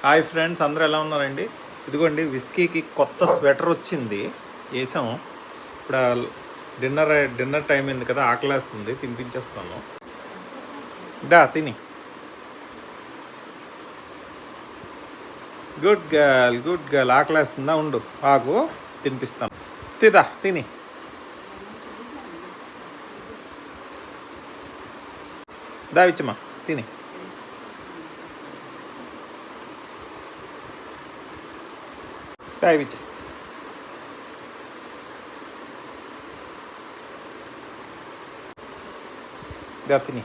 Hi friends, అందరూ ఎలా ఉన్నారండి? ఇదిగోండి, విస్కీకి కొత్త స్వెటర్ వచ్చింది, వేసాము. ఇప్పుడు డిన్నర్ టైం అయింది కదా, ఆకలేస్తుంది, తినిపించేస్తాను. తిని. గుడ్ గర్ల్, ఆకలేస్తుందా? ఉండు, ఆగు, తినిపిస్తాను. తిని. విచ్చమ్మా, తిని. విచ్చ. తిని.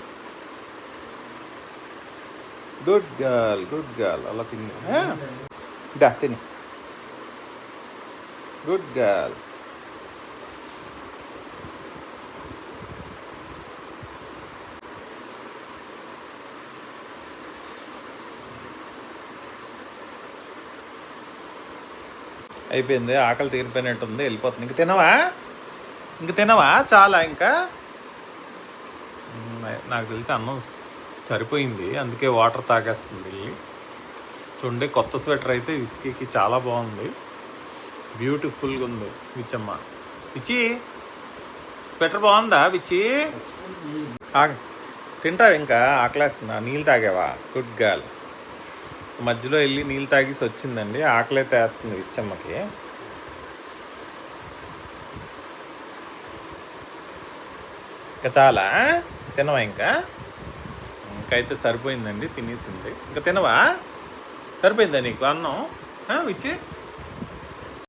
గుడ్ గర్ల్, అలా తిని. తిని. Good girl. అయిపోయింది, ఆకలి తీరిపోయినట్టుంది, వెళ్ళిపోతుంది. ఇంక తినవా? చాలా ఇంకా. నాకు తెలిసి అన్నం సరిపోయింది, అందుకే వాటర్ తాగేస్తుంది వెళ్ళి. చూడండి, కొత్త స్వెటర్ అయితే విస్కీకి చాలా బాగుంది, బ్యూటిఫుల్గా ఉంది. విచ్చమ్మ, విచ్చి, స్వెటర్ బాగుందా విచ్చి? తింటావు ఇంకా? ఆకలేస్తుందా? నీళ్ళు తాగావా? Good girl. మధ్యలో వెళ్ళి నీళ్ళు తాగేసి వచ్చిందండి, ఆకలి అయితే వేస్తుంది విచ్చమ్మకి. ఇంకా చాలా తినవా? ఇంకైతే సరిపోయిందండి, తినేసింది. ఇంకా తినవా? సరిపోయిందా నీకు అన్నం? విచ్చి,